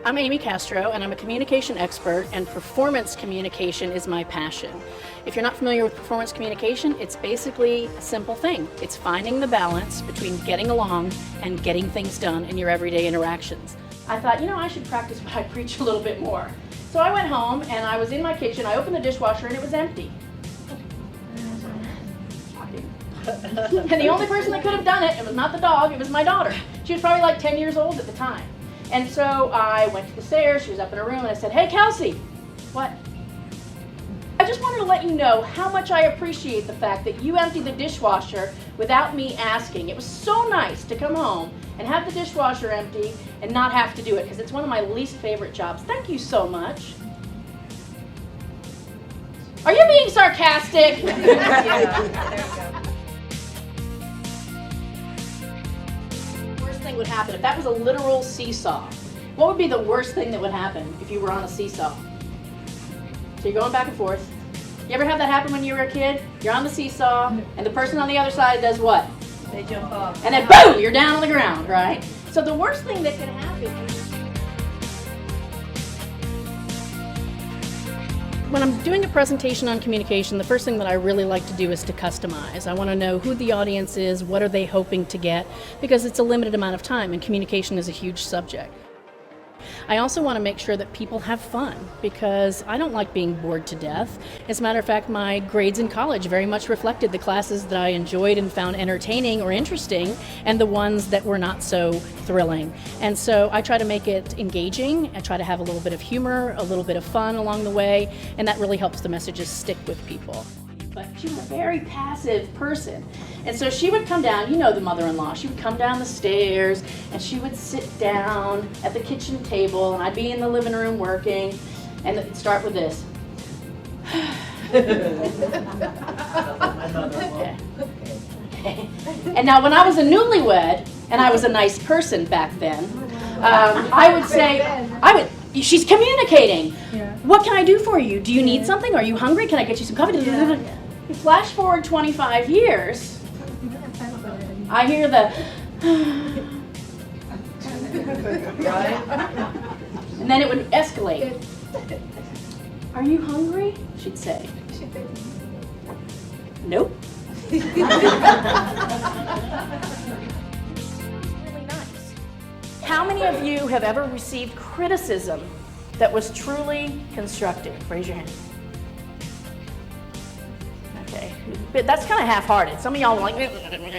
I'm Amy Castro, and I'm a communication expert, and performance communication is my passion. If you're not familiar with performance communication, it's basically a simple thing. It's finding the balance between getting along and getting things done in your everyday interactions. I thought, I should practice what I preach a little bit more. So I went home, and I was in my kitchen. I opened the dishwasher, and it was empty. And the only person that could have done it was not the dog, it was my daughter. She was probably like 10 years old at the time. And so I went to the stairs, she was up in her room, and I said, "Hey, Kelsey." "What?" "I just wanted to let you know how much I appreciate the fact that you emptied the dishwasher without me asking. It was so nice to come home and have the dishwasher empty and not have to do it, because it's one of my least favorite jobs. Thank you so much." Are you being sarcastic? Yeah, there we go. Worst thing would happen if that was a literal seesaw. What would be the worst thing that would happen if you were on a seesaw? So you're going back and forth. You ever have that happen when you were a kid? You're on the seesaw, and the person on the other side does what? They jump off. And then boom, you're down on the ground, right? So the worst thing that can happen when I'm doing a presentation on communication, the first thing that I really like to do is to customize. I want to know who the audience is, what are they hoping to get, because it's a limited amount of time and communication is a huge subject. I also want to make sure that people have fun, because I don't like being bored to death. As a matter of fact, my grades in college very much reflected the classes that I enjoyed and found entertaining or interesting, and the ones that were not so thrilling. And so I try to make it engaging. I try to have a little bit of humor, a little bit of fun along the way, and that really helps the messages stick with people. But she was a very passive person. And so she would come down, the mother-in-law, she would come down the stairs and she would sit down at the kitchen table, and I'd be in the living room working, and it'd start with this. Okay. And now when I was a newlywed, and I was a nice person back then, I would say, she's communicating. Yeah. "What can I do for you? Do you need something? Are you hungry? Can I get you some coffee?" Yeah. Flash forward 25 years, I hear the and then it would escalate. "Are you hungry?" she'd say. "Nope." Really nice. How many of you have ever received criticism that was truly constructive? Raise your hand. Okay, but that's kind of half-hearted. Some of y'all are like,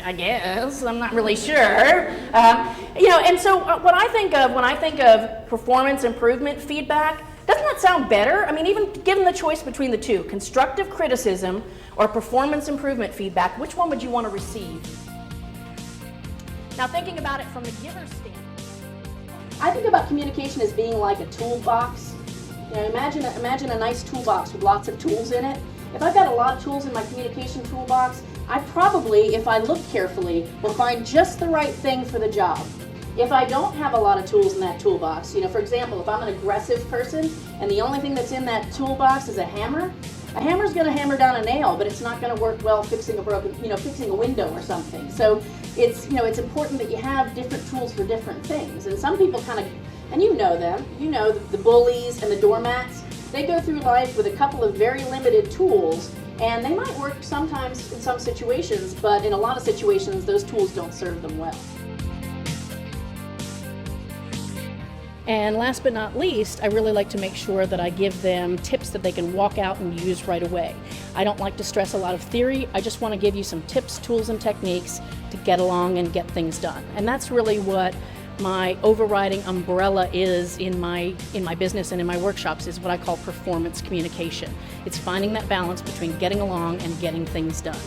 "I guess, I'm not really sure." And so what I think of when I think of performance improvement feedback, doesn't that sound better? I mean, even given the choice between the two, constructive criticism or performance improvement feedback, which one would you want to receive? Now, thinking about it from the giver's standpoint, I think about communication as being like a toolbox. Imagine a nice toolbox with lots of tools in it. If I've got a lot of tools in my communication toolbox, I probably, if I look carefully, will find just the right thing for the job. If I don't have a lot of tools in that toolbox, for example, if I'm an aggressive person and the only thing that's in that toolbox is a hammer's going to hammer down a nail, but it's not going to work well fixing fixing a window or something. So it's important that you have different tools for different things. And some people and you know them, the bullies and the doormats. They go through life with a couple of very limited tools, and they might work sometimes in some situations, but in a lot of situations, those tools don't serve them well. And last but not least, I really like to make sure that I give them tips that they can walk out and use right away. I don't like to stress a lot of theory. I just want to give you some tips, tools, and techniques to get along and get things done. And that's really what my overriding umbrella is in my business and in my workshops, is what I call performance communication. It's finding that balance between getting along and getting things done.